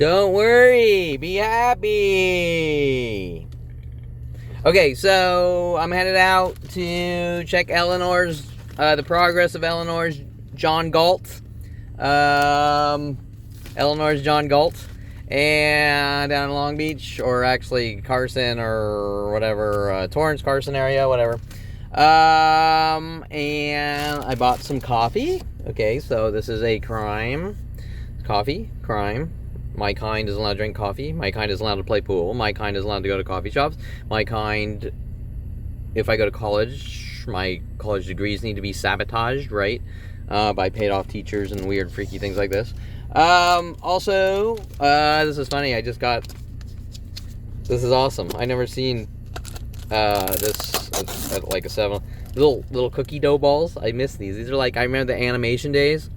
Don't worry, be happy. Okay, so I'm headed out to check the progress of Eleanor's John Galt. Eleanor's John Galt. And down in Long Beach, or actually Carson or whatever, Torrance, Carson area, whatever. And I bought some coffee. Okay, so this is a crime. Coffee, crime. My kind is allowed to drink coffee. My kind is allowed to play pool. My kind is allowed to go to coffee shops. My kind, if I go to college, my college degrees need to be sabotaged, right? By paid off teachers and weird freaky things like this. Also, this is funny. This is awesome. I never seen, this at like a 7. Little cookie dough balls. I miss these. These are like, I remember the animation days.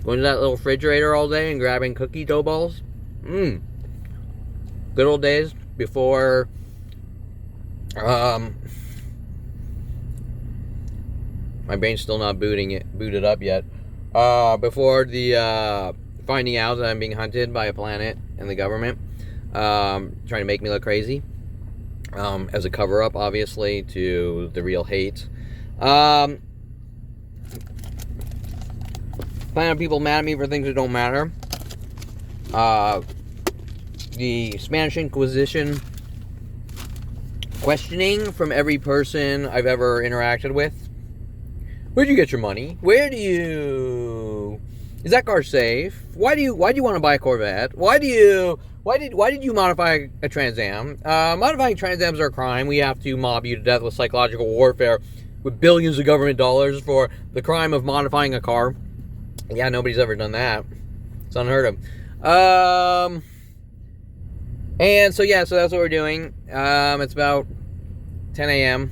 Going to that little refrigerator all day and grabbing cookie dough balls. Good old days before, my brain's still not booted up yet. Before the finding out that I'm being hunted by a planet and the government, trying to make me look crazy, as a cover-up, obviously, to the real hate. Finding out people mad at me for things that don't matter. The Spanish Inquisition questioning from every person I've ever interacted with. Where'd you get your money? Is that car safe? Why do you want to buy a Corvette? Why did you modify a Trans Am? Modifying Trans Ams are a crime. We have to mob you to death with psychological warfare with billions of government dollars for the crime of modifying a car. Yeah, nobody's ever done that. It's unheard of. And so that's what we're doing. It's about 10 a.m.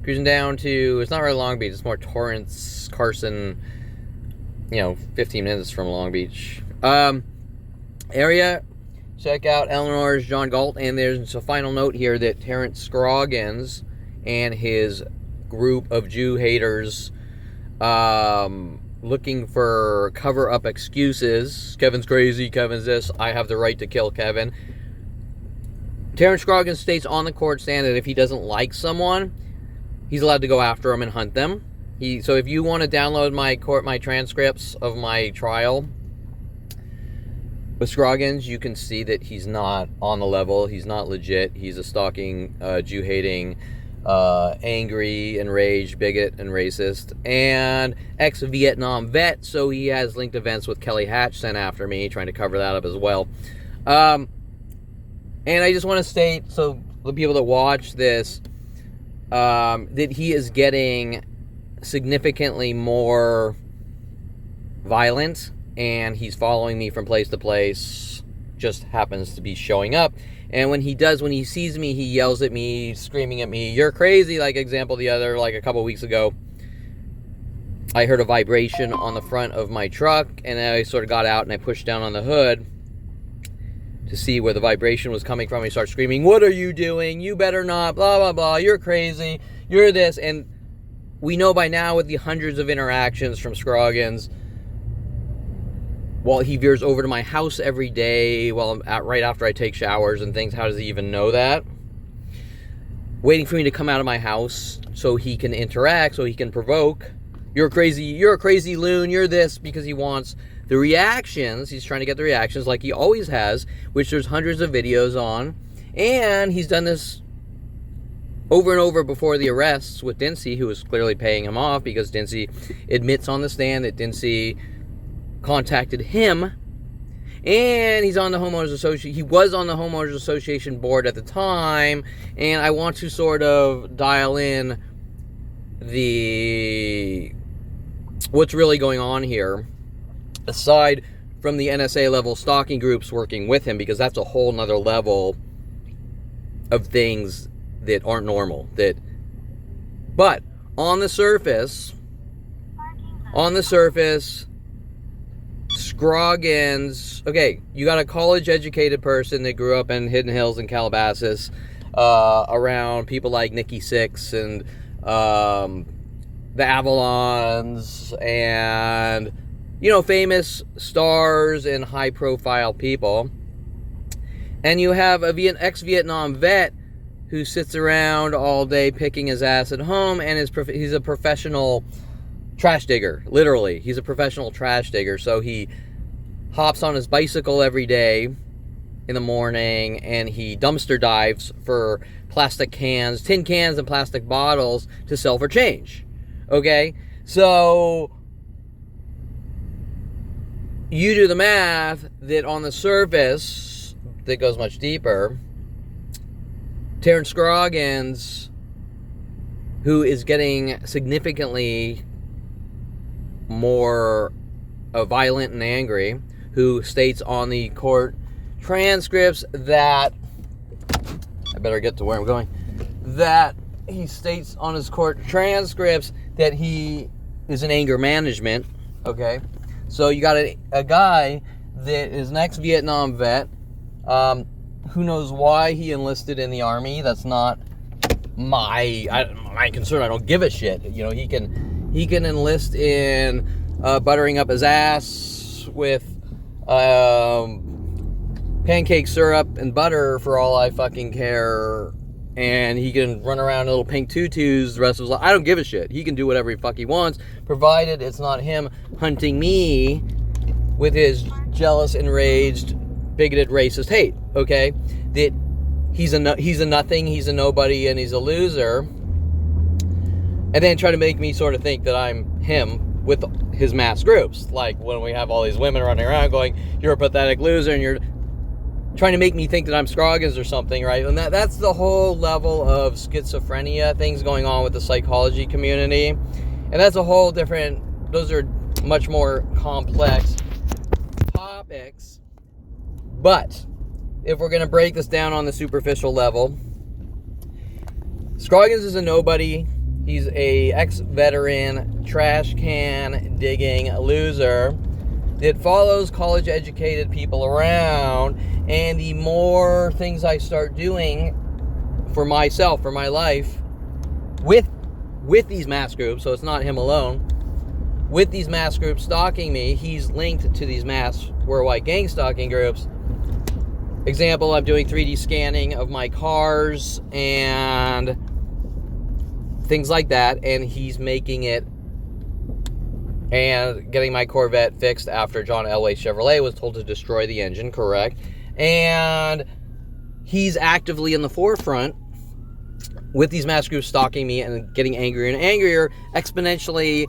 Cruising down to, it's not really Long Beach, it's more Torrance, Carson, 15 minutes from Long Beach. Area, check out Eleanor's John Galt, and there's a final note here that Terrence Scroggins and his group of Jew haters, looking for cover-up excuses. Kevin's crazy, Kevin's this, I have the right to kill Kevin. Terrence Scroggins states on the court stand that if he doesn't like someone, he's allowed to go after them and hunt them. So if you want to download my transcripts of my trial with Scroggins, you can see that he's not on the level. He's not legit. He's a stalking, Jew-hating, angry, enraged, bigot, and racist, and ex-Vietnam vet, so he has linked events with Kelly Hatch sent after me, trying to cover that up as well. And I just want to state, so the people that watch this, that he is getting significantly more violent, and he's following me from place to place, just happens to be showing up. And when he sees me, he yells at me, screaming at me, "You're crazy!" Like example, a couple weeks ago, I heard a vibration on the front of my truck, and I sort of got out and I pushed down on the hood to see where the vibration was coming from. He starts screaming, "What are you doing? You better not, blah, blah, blah, you're crazy, you're this." And we know by now, with the hundreds of interactions from Scroggins, while he veers over to my house every day, right after I take showers and things, how does he even know that? Waiting for me to come out of my house so he can interact, so he can provoke. You're a crazy loon, you're this, because he wants the reactions. He's trying to get the reactions like he always has, which there's hundreds of videos on. And he's done this over and over before the arrests with Dincy, who was clearly paying him off, because Dincy admits on the stand that Dincy contacted him. And he's on the homeowners association. He was on the homeowners association board at the time. And I want to sort of dial in what's really going on here, aside from the NSA level stalking groups working with him, because that's a whole nother level of things that aren't normal. But on the surface, Scroggins, okay, you got a college-educated person that grew up in Hidden Hills and Calabasas, around people like Nikki Sixx and the Avalons, and famous stars and high-profile people. And you have a ex-Vietnam vet who sits around all day picking his ass at home, and he's a professional trash digger. Literally, he's a professional trash digger. So he hops on his bicycle every day in the morning, and he dumpster dives for plastic cans, tin cans, and plastic bottles to sell for change. Okay? So you do the math that on the surface, that goes much deeper, Terrence Scroggins, who is getting significantly more violent and angry, who states on the court transcripts that, I better get to where I'm going, that he states on his court transcripts that he is in anger management, okay? So you got a guy that is an ex-Vietnam vet, who knows why he enlisted in the Army. That's not my concern. I don't give a shit. He can enlist in buttering up his ass with pancake syrup and butter for all I fucking care, and he can run around in little pink tutus the rest of his life. I don't give a shit. He can do whatever the fuck he wants, provided it's not him hunting me with his jealous, enraged, bigoted, racist hate, okay? That he's a nothing, he's a nobody, and he's a loser. And then try to make me sort of think that I'm him with his mass groups. Like when we have all these women running around going, you're a pathetic loser, and you're trying to make me think that I'm Scroggins or something, right? And that's the whole level of schizophrenia things going on with the psychology community. And that's a whole different, those are much more complex topics. But if we're going to break this down on the superficial level, Scroggins is a nobody. He's a ex-veteran trash can digging loser that follows college-educated people around. And the more things I start doing for myself, for my life, with these mass groups, so it's not him alone, with these mass groups stalking me, he's linked to these mass worldwide gang stalking groups. Example, I'm doing 3D scanning of my cars and things like that, and he's making it and getting my Corvette fixed after John Elway Chevrolet was told to destroy the engine, correct? And he's actively in the forefront with these mass groups stalking me and getting angrier and angrier, exponentially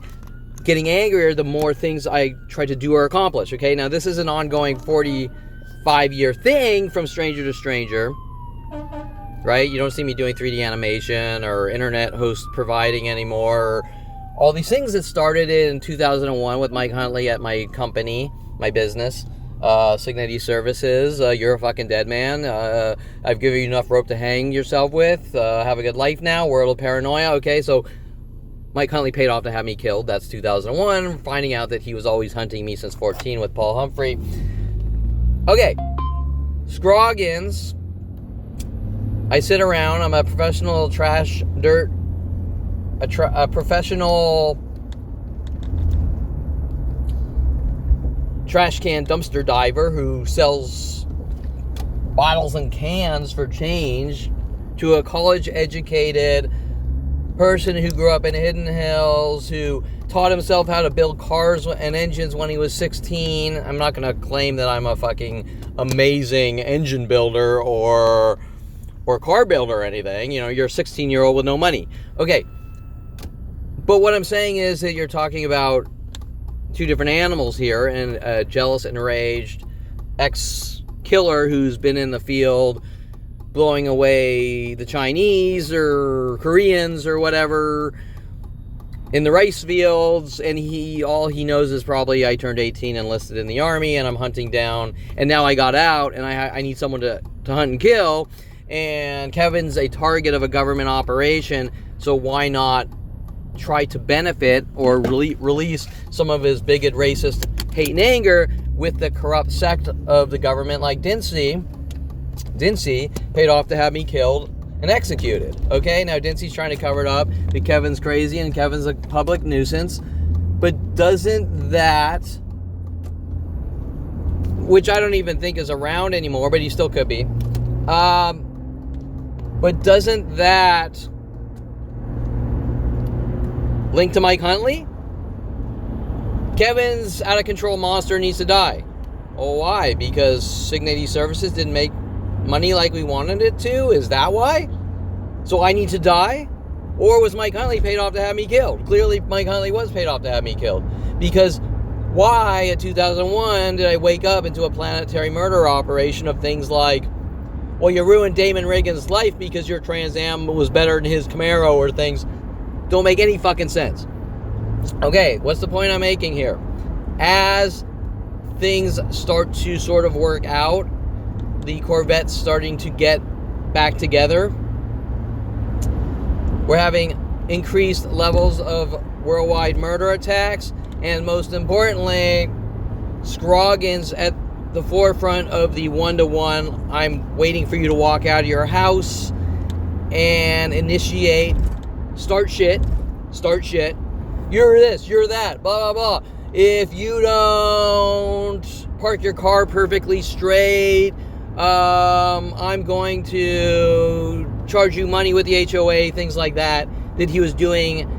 getting angrier the more things I try to do or accomplish, okay? Now, this is an ongoing 45-year thing from stranger to stranger, right? You don't see me doing 3D animation or internet host providing anymore, or all these things that started in 2001 with Mike Huntley at my company, my business, Signity Services. You're a fucking dead man. I've given you enough rope to hang yourself with. Have a good life now. World of paranoia. Okay, so Mike Huntley paid off to have me killed. That's 2001. Finding out that he was always hunting me since 14 with Paul Humphrey. Okay, Scroggins. I sit around. I'm a professional trash dirt. A professional trash can dumpster diver who sells bottles and cans for change to a college-educated person who grew up in Hidden Hills, who taught himself how to build cars and engines when he was 16. I'm not going to claim that I'm a fucking amazing engine builder or car builder or anything. You're a 16-year-old with no money. Okay. But what I'm saying is that you're talking about two different animals here, and a jealous, enraged ex-killer who's been in the field blowing away the Chinese or Koreans or whatever in the rice fields, and all he knows is probably I turned 18 and enlisted in the Army, and I'm hunting down, and now I got out, and I need someone to hunt and kill, and Kevin's a target of a government operation, so why not try to benefit or release some of his bigot, racist hate and anger with the corrupt sect of the government like Dincy. Dincy paid off to have me killed and executed. Okay, now Dincy's trying to cover it up that Kevin's crazy and Kevin's a public nuisance. But doesn't that which I don't even think is around anymore, but he still could be. But doesn't that link to Mike Huntley? Kevin's out of control monster needs to die. Oh, why? Because Signity Services didn't make money like we wanted it to? Is that why? So I need to die? Or was Mike Huntley paid off to have me killed? Clearly, Mike Huntley was paid off to have me killed. Because why, in 2001, did I wake up into a planetary murder operation of things like, well, you ruined Damon Reagan's life because your Trans Am was better than his Camaro, or things don't make any fucking sense. Okay, what's the point I'm making here? As things start to sort of work out, the Corvette's starting to get back together. We're having increased levels of worldwide murder attacks, and most importantly, Scroggins at the forefront of the one-to-one. I'm waiting for you to walk out of your house and initiate, start shit, you're this, you're that, blah, blah, blah. If you don't park your car perfectly straight, I'm going to charge you money with the HOA, things like that he was doing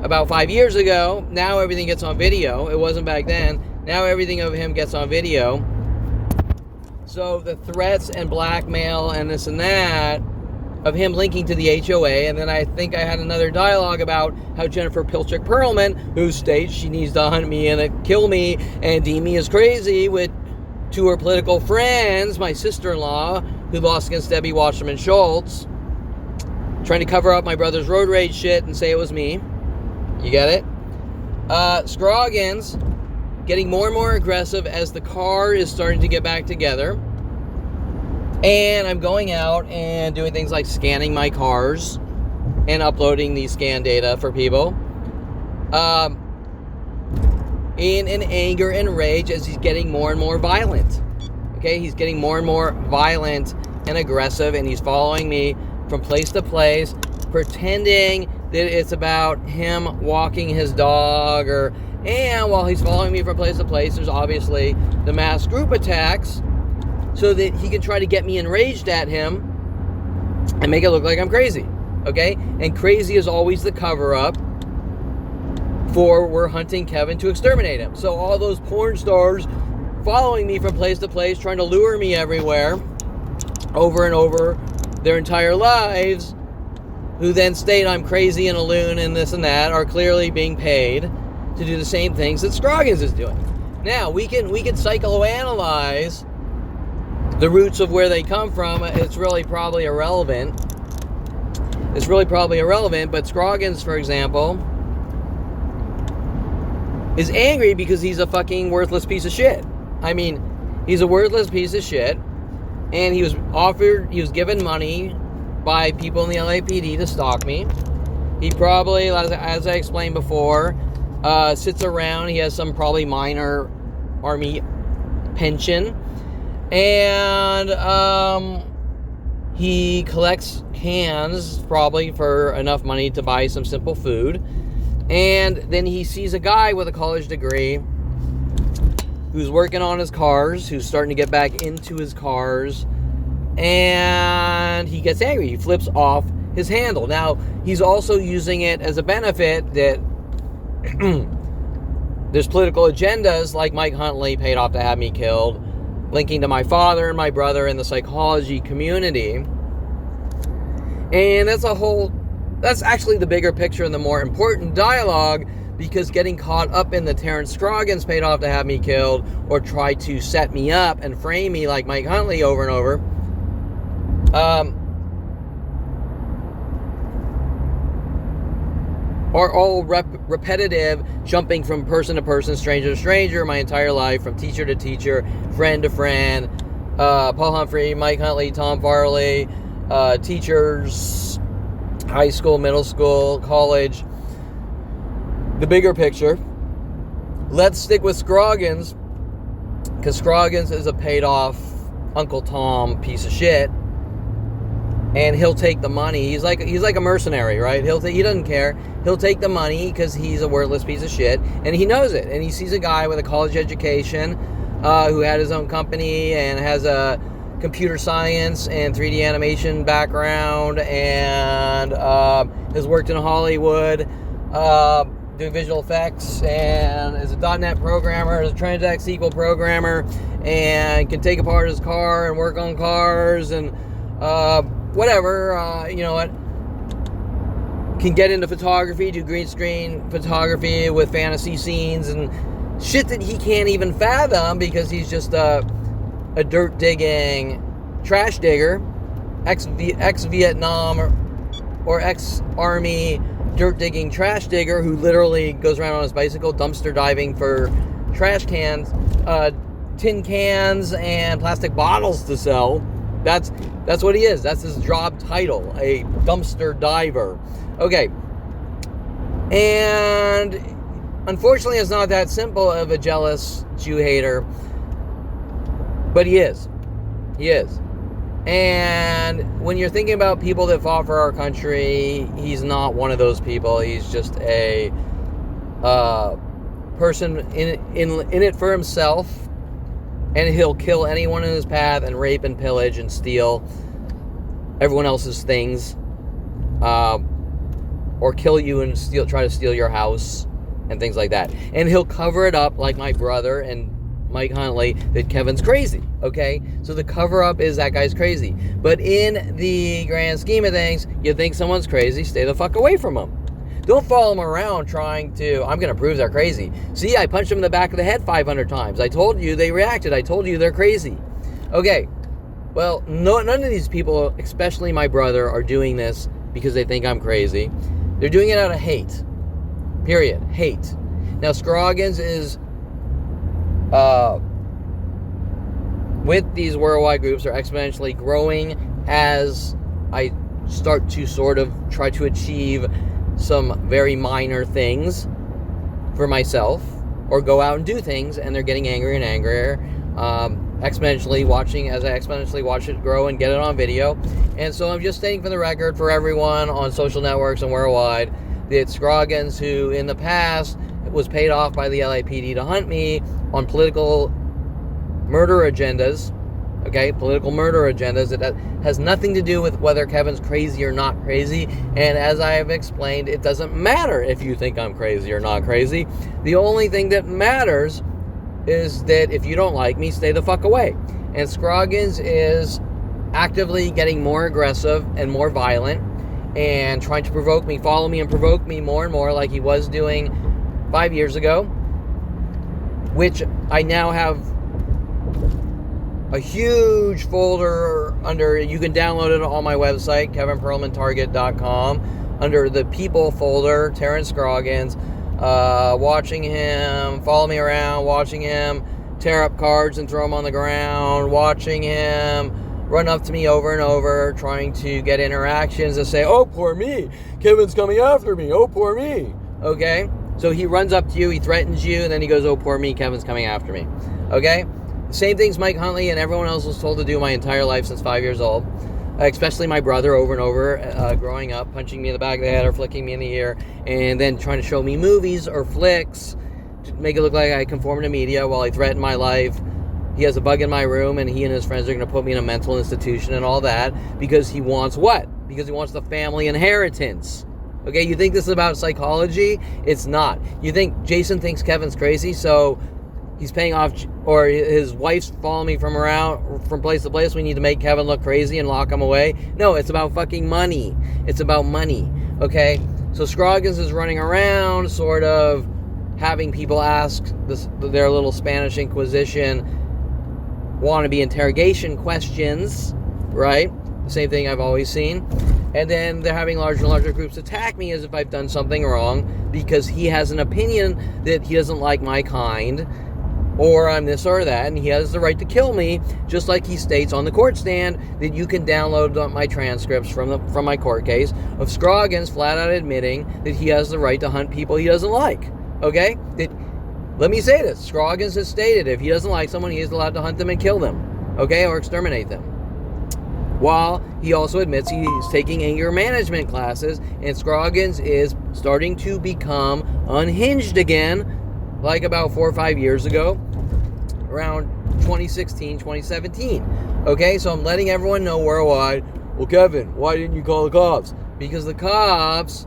about 5 years ago. Now everything gets on video. It wasn't back then. Now everything of him gets on video. So the threats and blackmail and this and that of him linking to the HOA, and then I think I had another dialogue about how Jennifer Pilchick Perlman, who states she needs to hunt me and kill me and deem me as crazy, with to her political friends, my sister-in-law, who lost against Debbie Wasserman Schultz, trying to cover up my brother's road rage shit and say it was me. You get it? Scroggins getting more and more aggressive as the car is starting to get back together. And I'm going out and doing things like scanning my cars and uploading the scan data for people. In an anger and rage as he's getting more and more violent. Okay, he's getting more and more violent and aggressive, and he's following me from place to place, pretending that it's about him walking his dog, and while he's following me from place to place, there's obviously the mass group attacks, so that he can try to get me enraged at him and make it look like I'm crazy. Okay? And crazy is always the cover-up for we're hunting Kevin to exterminate him. So all those porn stars following me from place to place, trying to lure me everywhere, over and over their entire lives, who then state I'm crazy and a loon and this and that, are clearly being paid to do the same things that Scroggins is doing. Now, we can psychoanalyze the roots of where they come from. It's really probably irrelevant. But Scroggins, for example, is angry because he's a fucking worthless piece of shit. I mean, he's a worthless piece of shit, and he was given money by people in the LAPD to stalk me. He probably, as I explained before, sits around. He has some probably minor army pension, and he collects cans probably for enough money to buy some simple food. And then he sees a guy with a college degree who's working on his cars, who's starting to get back into his cars, and he gets angry. He flips off his handle. Now, he's also using it as a benefit that there's political agendas like Mike Huntley paid off to have me killed, linking to my father and my brother in the psychology community. And that's actually the bigger picture and the more important dialogue, because getting caught up in the Terrence Scroggins paid off to have me killed, or try to set me up and frame me like Mike Huntley over and over, are all repetitive, jumping from person to person, stranger to stranger, my entire life, from teacher to teacher, friend to friend, Paul Humphrey, Mike Huntley, Tom Farley, teachers, high school, middle school, college. The bigger picture. Let's stick with Scroggins, because Scroggins is a paid off Uncle Tom piece of shit, and he'll take the money. He's like a mercenary, right? He doesn't care. He'll take the money because he's a worthless piece of shit, and he knows it. And he sees a guy with a college education, who had his own company and has a computer science and 3D animation background, and has worked in Hollywood doing visual effects, and is a .NET programmer, is a Transact SQL programmer, and can take apart his car and work on cars and whatever, you know what, can get into photography, do green screen photography with fantasy scenes and shit that he can't even fathom because he's just a dirt digging trash digger, ex-Vietnam or ex-army dirt digging trash digger who literally goes around on his bicycle dumpster diving for trash cans, tin cans and plastic bottles to sell. That's what he is. That's his job title, a dumpster diver. Okay. And unfortunately, it's not that simple of a jealous Jew hater, but he is. He is. And when you're thinking about people that fought for our country, he's not one of those people. He's just a person in it for himself, and he'll kill anyone in his path and rape and pillage and steal everyone else's things, or kill you and try to steal your house and things like that. And he'll cover it up like my brother and Mike Huntley, that Kevin's crazy, okay? So the cover-up is that guy's crazy. But in the grand scheme of things, you think someone's crazy, stay the fuck away from them. Don't follow them around trying to, I'm going to prove they're crazy. See, I punched them in the back of the head 500 times. I told you they reacted. I told you they're crazy. Okay, well, none of these people, especially my brother, are doing this because they think I'm crazy. They're doing it out of hate. Period. Hate. Now, Scroggins is... with these worldwide groups are exponentially growing as I start to sort of try to achieve some very minor things for myself, or go out and do things, and they're getting angrier and angrier, exponentially watching as I exponentially watch it grow and get it on video. And so I'm just stating for the record for everyone on social networks and worldwide that Scroggins, who in the past was paid off by the LAPD to hunt me on political murder agendas, okay, political murder agendas, it has nothing to do with whether Kevin's crazy or not crazy. And as I have explained, it doesn't matter if you think I'm crazy or not crazy. The only thing that matters is that if you don't like me, stay the fuck away. And Scroggins is actively getting more aggressive and more violent and trying to provoke me, follow me and provoke me more and more, like he was doing 5 years ago, which I now have a huge folder under. You can download it on my website, kevinperlmantarget.com, under the people folder, Terrence Scroggins, watching him follow me around, watching him tear up cards and throw them on the ground, watching him run up to me over and over, trying to get interactions and say, oh, poor me, Kevin's coming after me, oh, poor me, okay? So he runs up to you, he threatens you, and then he goes, oh, poor me, Kevin's coming after me. Okay? The same things Mike Huntley and everyone else was told to do my entire life since 5 years old. Especially my brother over and over, growing up, punching me in the back of the head or flicking me in the ear, and then trying to show me movies or flicks to make it look like I conform to media while I threaten my life. He has a bug in my room, and he and his friends are going to put me in a mental institution and all that, because he wants what? Because he wants the family inheritance. Okay, you think this is about psychology? It's not. You think Jason thinks Kevin's crazy, so he's paying off, or his wife's following me from place to place. We need to make Kevin look crazy and lock him away. No, it's about fucking money. It's about money, okay? So Scroggins is running around sort of having people ask their little Spanish Inquisition wannabe interrogation questions, right? The same thing I've always seen. And then they're having larger and larger groups attack me as if I've done something wrong because he has an opinion that he doesn't like my kind, or I'm this or that, and he has the right to kill me, just like he states on the court stand that you can download my transcripts from my court case of Scroggins flat out admitting that he has the right to hunt people he doesn't like. Okay? Let me say this. Scroggins has stated if he doesn't like someone, he is allowed to hunt them and kill them. Okay? Or exterminate them. While he also admits he's taking anger management classes, and Scroggins is starting to become unhinged again, like about 4 or 5 years ago, around 2016, 2017. Okay, so I'm letting everyone know worldwide, well, Kevin, why didn't you call the cops? Because the cops,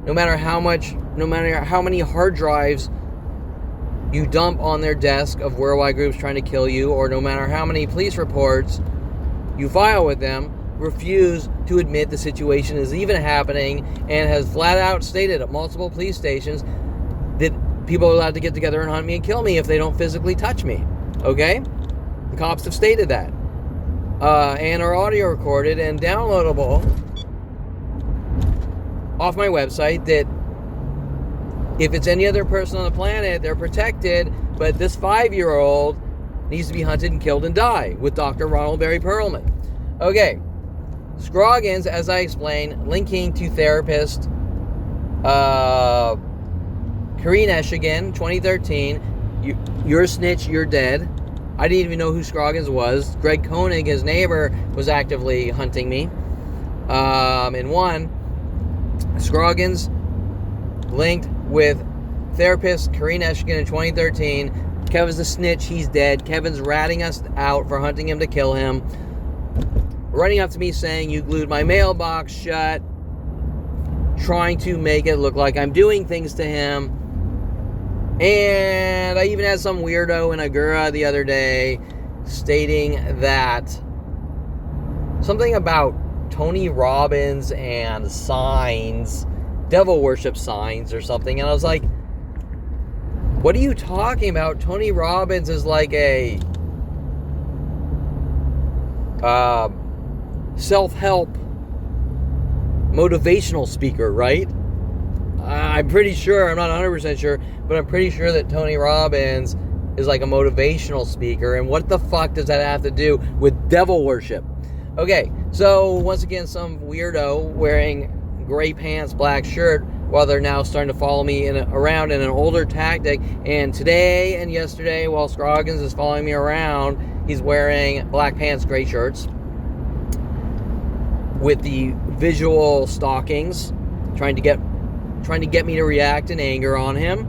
no matter how many hard drives you dump on their desk of worldwide groups trying to kill you, or no matter how many police reports you file with them, refuse to admit the situation is even happening, and has flat out stated at multiple police stations that people are allowed to get together and hunt me and kill me if they don't physically touch me. Okay? The cops have stated that. And are audio recorded and downloadable off my website, that if it's any other person on the planet, they're protected, but this 5-year-old needs to be hunted and killed and die, with Dr. Ronald Barry Perlman. Okay. Scroggins, as I explained, linking to therapist Kareen Eshigan, 2013. You're a snitch, you're dead. I didn't even know who Scroggins was. Greg Koenig, his neighbor, was actively hunting me. In one, Scroggins linked with therapist Kareen Eshigan in 2013. Kevin's a snitch, he's dead. Kevin's ratting us out for hunting him to kill him. Running up to me saying, you glued my mailbox shut. Trying to make it look like I'm doing things to him. And I even had some weirdo in Agura the other day stating that something about Tony Robbins and signs, devil worship signs or something. And I was like, what are you talking about? Tony Robbins is like a self-help motivational speaker, right? I'm pretty sure, I'm not 100% sure, but I'm pretty sure that Tony Robbins is like a motivational speaker. And what the fuck does that have to do with devil worship? Okay, so once again, some weirdo wearing gray pants, black shirt, while they're now starting to follow me around in an older tactic. And today and yesterday, while Scroggins is following me around, he's wearing black pants, gray shirts, with the visual stalkings, trying to get me to react in anger on him.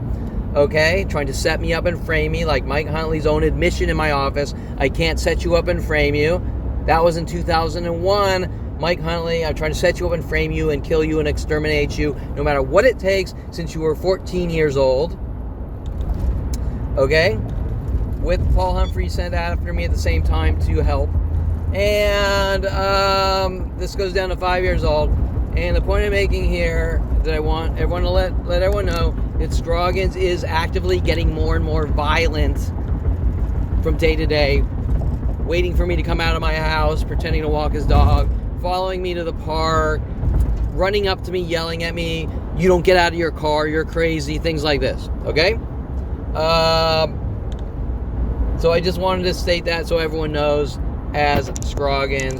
Okay, trying to set me up and frame me, like Mike Huntley's own admission in my office. I can't set you up and frame you. That was in 2001. Mike Huntley, I'm trying to set you up and frame you and kill you and exterminate you, no matter what it takes, since you were 14 years old. Okay, with Paul Humphrey sent after me at the same time to help. And this goes down to 5 years old. And the point I'm making here, that I want everyone to let everyone know, that Scroggins is actively getting more and more violent from day to day, waiting for me to come out of my house, pretending to walk his dog, following me to the park, running up to me, yelling at me, you don't get out of your car, you're crazy, things like this, okay? So I just wanted to state that so everyone knows, as Scroggins